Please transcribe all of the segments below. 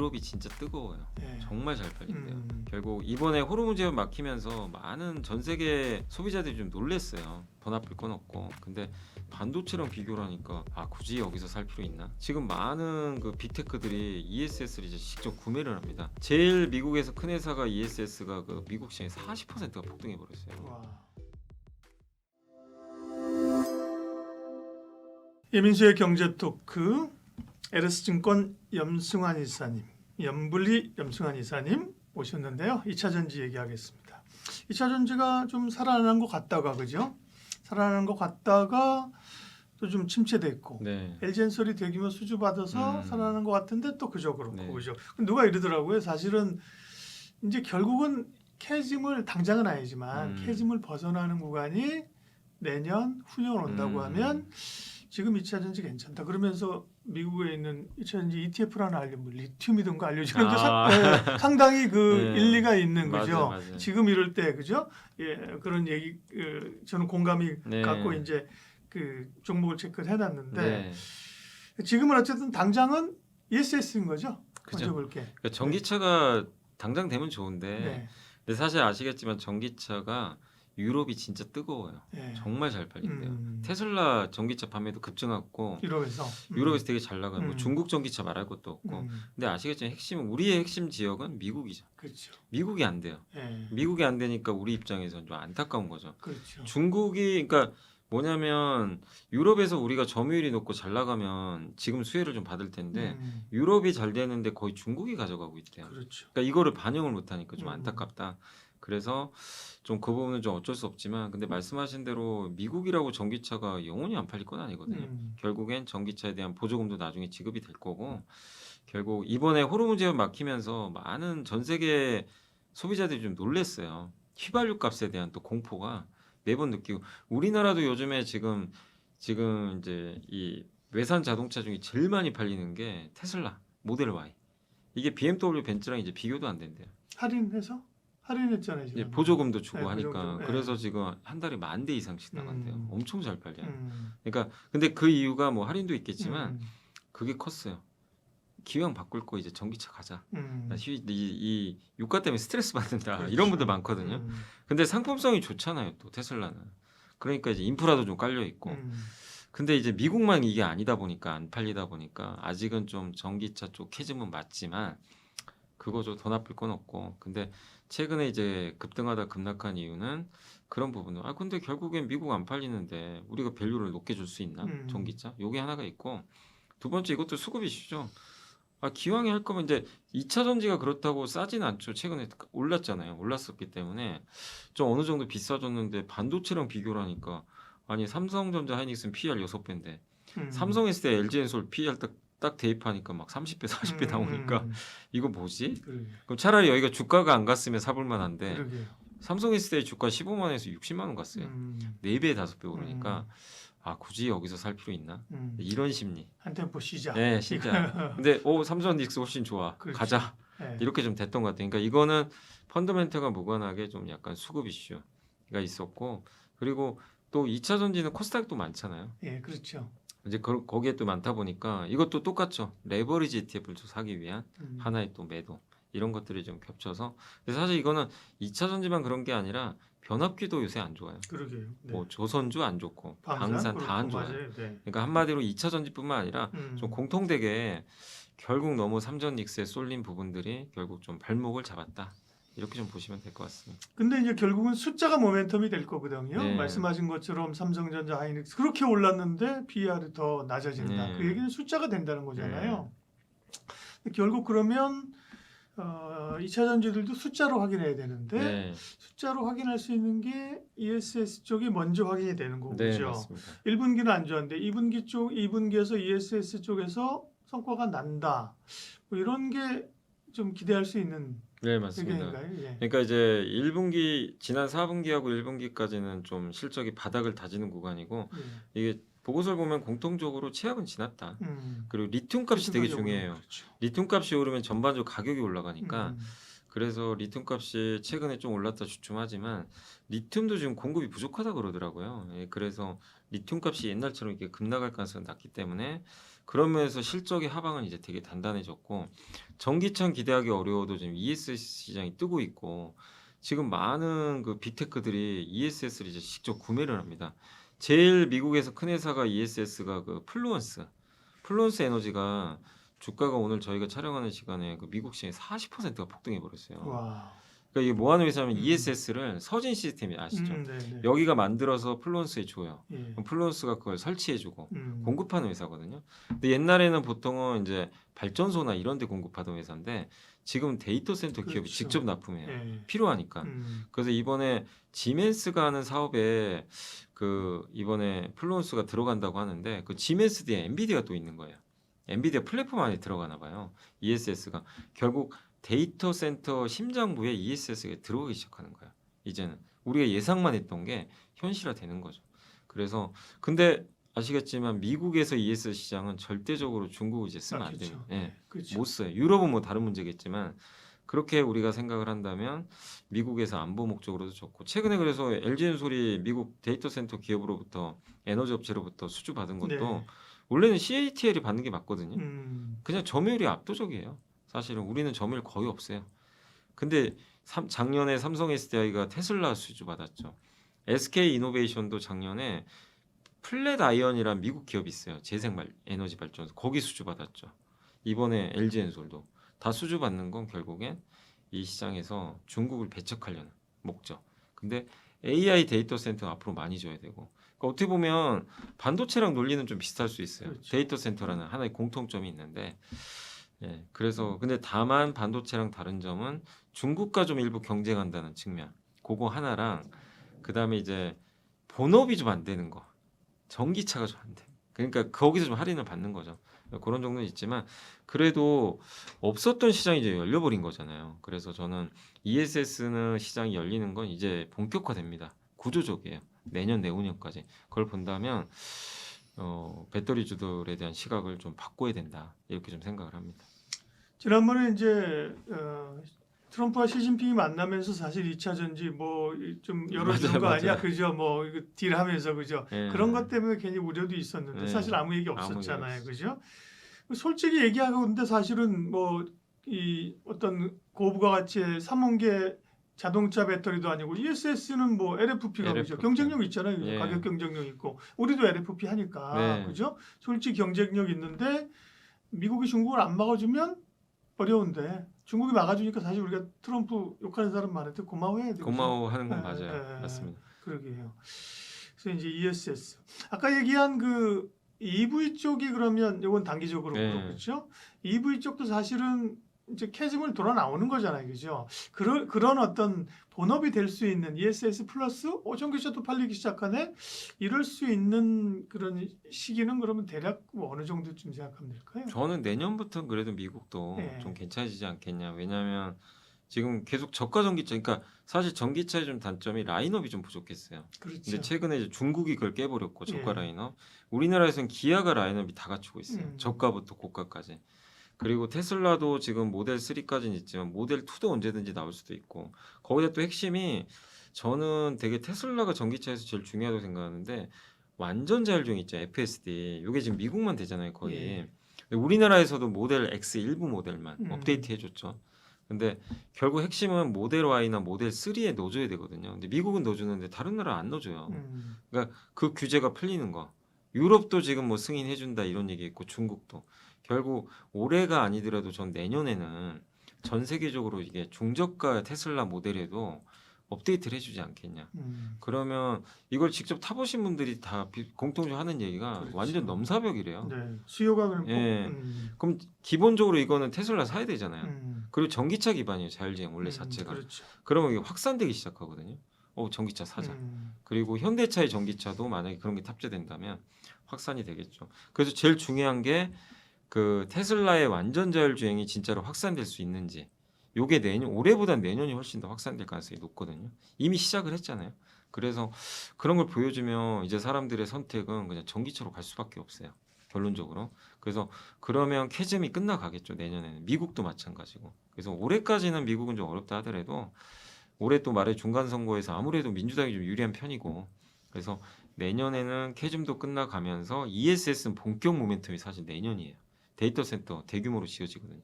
유럽이 진짜 뜨거워요. 예. 정말 잘 팔린대요. 결국 이번에 호르무즈 제한 막히면서 많은 전 세계 소비자들이 좀 놀랬어요. 더 나쁠 건 없고. 근데 반도체랑 비교를 하니까 굳이 여기서 살 필요 있나? 지금 많은 그 빅테크들이 ESS를 이제 직접 구매를 합니다. 제일 미국에서 큰 회사가 ESS가 그 미국 시장에 40%가 폭등해 버렸어요. 와. 예민수의 경제토크 에르스증권 염승환 이사님, 염블리 염승환 이사님 오셨는데요. 2차 전지 얘기하겠습니다. 2차 전지가 좀 살아난 것 같다가 그죠? 살아난 것 같다가 또 좀 침체됐고 네. LG엔솔이 대규모 수주 받아서 살아난 것 같은데 또 그저 그렇고 네. 그죠? 누가 이러더라고요. 사실은 이제 결국은 캐즘을 당장은 아니지만 캐즘을 벗어나는 구간이 내년 후년 온다고 하면 지금 2차 전지 괜찮다. 그러면서 미국에 있는 2차 전지 ETF라는 뭐 리튬이든가 알려주는데 상당히 그 네. 일리가 있는 거죠. 맞아요. 지금 이럴 때 그죠? 예, 그런 얘기 저는 공감이 네. 갖고 이제 그 종목을 체크를 해놨는데 네. 지금은 어쨌든 당장은 ESS인 거죠. 그죠. 먼저 볼게. 그러니까 전기차가 당장 되면 좋은데 네. 근데 사실 아시겠지만 전기차가 유럽이 진짜 뜨거워요. 네. 정말 잘 팔린대요. 테슬라 전기차 판매도 급증했고 유럽에서 유럽에서 되게 잘 나가요. 뭐 중국 전기차 말할 것도 없고. 근데 아시겠지만 우리의 핵심 지역은 미국이죠. 그렇죠. 미국이 안 돼요. 예. 미국이 안 되니까 우리 입장에서는 좀 안타까운 거죠. 그렇죠. 중국이 그러니까 뭐냐면 유럽에서 우리가 점유율이 높고 잘 나가면 지금 수혜를 좀 받을 텐데 유럽이 잘 되는데 거의 중국이 가져가고 있대요. 그렇죠. 그러니까 이거를 반영을 못 하니까 좀 안타깝다. 그래서 좀 그 부분은 좀 어쩔 수 없지만 근데 말씀하신 대로 미국이라고 전기차가 영원히 안 팔릴 건 아니거든요. 결국엔 전기차에 대한 보조금도 나중에 지급이 될 거고 결국 이번에 호르무즈 제한 막히면서 많은 전 세계 소비자들이 좀 놀랬어요. 휘발유 값에 대한 또 공포가 매번 느끼고 우리나라도 요즘에 지금 이제 이 외산 자동차 중에 제일 많이 팔리는 게 테슬라 모델 Y. 이게 BMW 벤츠랑 이제 비교도 안 된대요. 할인해서? 할인했잖아요. 지금. 이제 보조금도 주고 네, 하니까 보조금. 그래서 지금 한 달에 10,000대 이상씩 나간대요. 엄청 잘 팔려요. 음. 그러니까 근데 그 이유가 뭐 할인도 있겠지만 그게 컸어요. 기왕 바꿀 거 이제 전기차 가자. 나 이 유가 때문에 스트레스 받는다. 그렇죠. 이런 분들 많거든요. 근데 상품성이 좋잖아요. 또 테슬라는. 그러니까 이제 인프라도 좀 깔려 있고. 근데 이제 미국만 이게 아니다 보니까 안 팔리다 보니까 아직은 좀 전기차 쪽 캐즘은 맞지만 그거죠. 더 나쁠 건 없고. 근데 최근에 이제 급등하다 급락한 이유는 그런 부분은 근데 결국엔 미국 안 팔리는데 우리가 밸류를 높게 줄 수 있나? 전기차? 요게 하나가 있고 두 번째 이것도 수급 이슈죠. 기왕에 할 거면 이제 2차 전지가 그렇다고 싸진 않죠. 최근에 올랐잖아요. 올랐었기 때문에 좀 어느 정도 비싸졌는데 반도체랑 비교를 하니까 아니 삼성전자 하이닉스는 PER 6배인데 삼성 했을 때 LG엔솔 PER 딱 대입하니까 막 30배 40배 나오니까 이거 뭐지? 그럼 차라리 여기가 주가가 안 갔으면 사볼 만한데 삼성 했을 때 주가 15만 원에서 60만 원 갔어요. 4배 5배 오르니까 굳이 여기서 살 필요 있나? 이런 심리. 한 템포 쉬자. 네, 진짜. 근데 삼성 닉스 훨씬 좋아. 그렇죠. 가자. 네. 이렇게 좀 됐던 것 같아요. 그러니까 이거는 펀더멘털과 무관하게 좀 약간 수급 이슈가 있었고 그리고 또 2차 전지는 코스닥도 많잖아요. 예, 그렇죠. 이제 거기에 또 많다 보니까 이것도 똑같죠. 레버리지 ETF를 좀 사기 위한 하나의 또 매도 이런 것들이 좀 겹쳐서 근데 사실 이거는 2차 전지만 그런 게 아니라 변압기도 요새 안 좋아요. 그러게요. 네. 뭐 조선주 안 좋고 방산 다 안 좋아요. 맞아요. 네. 그러니까 한마디로 2차 전지뿐만 아니라 좀 공통되게 결국 너무 삼전 닉스에 쏠린 부분들이 결국 좀 발목을 잡았다. 이렇게 좀 보시면 될 것 같습니다. 근데 이제 결국은 숫자가 모멘텀이 될 거거든요. 네. 말씀하신 것처럼 삼성전자, 하이닉스 그렇게 올랐는데 PER이 더 낮아진다. 네. 그 얘기는 숫자가 된다는 거잖아요. 결국 그러면 2차 전지들도 숫자로 확인해야 되는데 네. 숫자로 확인할 수 있는 게 ESS 쪽이 먼저 확인이 되는 거죠. 네, 맞습니다. 1분기는 안 좋았는데 2분기에서 ESS 쪽에서 성과가 난다. 뭐 이런 게 좀 기대할 수 있는 네, 맞습니다. 배경인가요? 예. 그러니까 이제 1분기 지난 4분기하고 1분기까지는 좀 실적이 바닥을 다지는 구간이고 이게 보고서를 보면 공통적으로 최악은 지났다. 그리고 리튬 값이 되게 중요해요. 그렇죠. 리튬 값이 오르면 전반적으로 가격이 올라가니까 그래서 리튬 값이 최근에 좀 올랐다 주춤하지만 리튬도 지금 공급이 부족하다 그러더라고요. 예, 그래서 리튬 값이 옛날처럼 이렇게 급락할 가능성이 낮기 때문에 그런 면에서 실적의 하방은 이제 되게 단단해졌고 전기차는 기대하기 어려워도 지금 ESS 시장이 뜨고 있고 지금 많은 그 빅테크들이 ESS를 이제 직접 구매를 합니다. 제일 미국에서 큰 회사가 ESS가 그 플루언스 에너지가 주가가 오늘 저희가 촬영하는 시간에 그 미국 시장에 40%가 폭등해 버렸어요. 와. 그러니까 이게 뭐 하는 회사냐면 음. ESS를 서진 시스템이 아시죠? 네네. 여기가 만들어서 플루언스에 줘요. 예. 그럼 플루언스가 그걸 설치해주고 음. 공급하는 회사거든요. 근데 옛날에는 보통은 이제 발전소나 이런 데 공급하던 회사인데 지금 데이터 센터 기업이 그렇죠. 직접 납품해요. 예. 필요하니까. 그래서 이번에 지멘스가 하는 사업에 그 이번에 플루언스가 들어간다고 하는데 그 지멘스 뒤에 엔비디아가 또 있는 거예요. 엔비디아 플랫폼 안에 들어가나 봐요. ESS가 결국 데이터 센터 심장부에 ESS가 들어오기 시작하는 거야. 이제는 우리가 예상만 했던 게 현실화 되는 거죠. 그래서 근데 아시겠지만 미국에서 ESS 시장은 절대적으로 중국을 이제 쓰면 안 그렇죠. 돼요. 예. 그렇죠. 못 써요. 유럽은 뭐 다른 문제겠지만 그렇게 우리가 생각을 한다면 미국에서 안보 목적으로도 좋고 최근에 그래서 LG엔솔이 미국 데이터 센터 기업으로부터 에너지 업체로부터 수주 받은 것도 네. 원래는 CATL이 받는 게 맞거든요. 음. 그냥 점유율이 압도적이에요. 사실은 우리는 점유율 거의 없어요. 근데 작년에 삼성 SDI가 테슬라 수주 받았죠. SK 이노베이션도 작년에 플랫 아이언이란 미국 기업이 있어요. 재생 에너지 발전소 거기 수주 받았죠. 이번에 LG 엔솔도 다 수주 받는 건 결국엔 이 시장에서 중국을 배척하려는 목적. 근데 AI 데이터 센터 앞으로 많이 줘야 되고 그러니까 어떻게 보면 반도체랑 논리는 좀 비슷할 수 있어요. 그렇죠. 데이터 센터라는 하나의 공통점이 있는데 예, 그래서 근데 다만 반도체랑 다른 점은 중국과 좀 일부 경쟁한다는 측면. 그거 하나랑 그다음에 이제 본업이 좀 안 되는 거. 전기차가 좀 안 돼. 그러니까 거기서 좀 할인을 받는 거죠. 그런 정도는 있지만 그래도 없었던 시장이 이제 열려버린 거잖아요. 그래서 저는 ESS는 시장이 열리는 건 이제 본격화됩니다. 구조적이에요. 내년 내후년까지. 그걸 본다면 배터리 주들에 대한 시각을 좀 바꿔야 된다. 이렇게 좀 생각을 합니다. 지난번에 이제 트럼프와 시진핑이 만나면서 사실 2차 전지 뭐 좀 열어주는 맞아요, 거 아니야, 맞아요. 그죠? 뭐 이거 딜하면서 그죠? 예. 그런 것 때문에 괜히 우려도 있었는데 네. 사실 아무 얘기 아무 얘기 없었잖아요, 없었어요. 그죠? 솔직히 얘기하고 근데 사실은 뭐 이 어떤 고부가 가치의 삼원계 자동차 배터리도 아니고 ESS는 뭐 LFP가 그죠? LFP. 경쟁력 있잖아요, 그죠? 예. 가격 경쟁력 있고 우리도 LFP 하니까 네. 그죠? 솔직히 경쟁력 있는데 미국이 중국을 안 막아주면 어려운데 중국이 막아주니까 사실 우리가 트럼프 욕하는 사람 많은데 고마워해야 되죠. 고마워하는 건 예, 맞아요. 예, 맞습니다. 그러게요. 그래서 이제 ESS 아까 얘기한 그 EV 쪽이 그러면 이건 단기적으로 네. 그렇죠. EV 쪽도 사실은 이제 캐즘을 돌아 나오는 거잖아요, 그죠? 그런 어떤 본업이 될 수 있는 ESS 플러스 전기차도 팔리기 시작하네. 이럴 수 있는 그런 시기는 그러면 대략 뭐 어느 정도쯤 생각하면 될까요? 저는 내년부터는 그래도 미국도 예. 좀 괜찮아지지 않겠냐. 왜냐하면 지금 계속 저가 전기차, 그러니까 사실 전기차의 좀 단점이 라인업이 좀 부족했어요. 그렇죠. 근데 최근에 이제 중국이 그걸 깨버렸고 저가 예. 라인업. 우리나라에서는 기아가 라인업이 다 갖추고 있어요. 음. 저가부터 고가까지. 그리고 테슬라도 지금 모델 3까지는 있지만 모델 2도 언제든지 나올 수도 있고 거기다 또 핵심이 저는 되게 테슬라가 전기차에서 제일 중요하다고 생각하는데 완전 자율주행 있죠. FSD. 이게 지금 미국만 되잖아요, 거의. 예. 근데 우리나라에서도 모델 X 일부 모델만 음. 업데이트 해줬죠. 근데 결국 핵심은 모델 Y나 모델 3에 넣어줘야 되거든요. 근데 미국은 넣어주는데 다른 나라 안 넣어줘요. 그 규제가 풀리는 거. 유럽도 지금 뭐 승인해준다 이런 얘기 있고 중국도. 결국 올해가 아니더라도 전 내년에는 전 세계적으로 이게 중저가 테슬라 모델에도 업데이트를 해주지 않겠냐. 그러면 이걸 직접 타보신 분들이 다 공통적으로 하는 얘기가 그렇죠. 완전 넘사벽이래요. 네. 수요가 그럼 예. 그럼 기본적으로 이거는 테슬라 사야 되잖아요. 음. 그리고 전기차 기반이에요. 자율주행 원래 자체가. 그렇죠. 그러면 이게 확산되기 시작하거든요. 전기차 사자. 그리고 현대차의 전기차도 만약에 그런 게 탑재된다면 확산이 되겠죠. 그래서 제일 중요한 게 그 테슬라의 완전 자율주행이 진짜로 확산될 수 있는지. 요게 올해보다 내년이 훨씬 더 확산될 가능성이 높거든요. 이미 시작을 했잖아요. 그래서 그런 걸 보여주면 이제 사람들의 선택은 그냥 전기차로 갈 수밖에 없어요. 결론적으로. 그래서 그러면 캐즘이 끝나가겠죠. 내년에는. 미국도 마찬가지고. 그래서 올해까지는 미국은 좀 어렵다 하더라도 올해 또 말해 중간 선거에서 아무래도 민주당이 좀 유리한 편이고 그래서 내년에는 캐즘도 끝나가면서 ESS는 본격 모멘텀이 사실 내년이에요. 데이터 센터 대규모로 지어지거든요.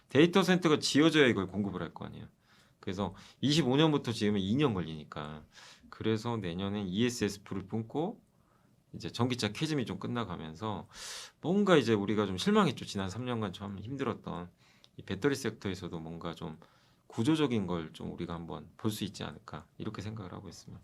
데이터 센터가 지어져야 이걸 공급을 할 거 아니에요. 그래서 25년부터 지으면 2년 걸리니까 그래서 내년엔 ESS 불을 뿜고 이제 전기차 캐즘이 좀 끝나가면서 뭔가 이제 우리가 좀 실망했죠. 지난 3년간 참 힘들었던 이 배터리 섹터에서도 뭔가 좀 구조적인 걸 좀 우리가 한번 볼 수 있지 않을까 이렇게 생각을 하고 있습니다.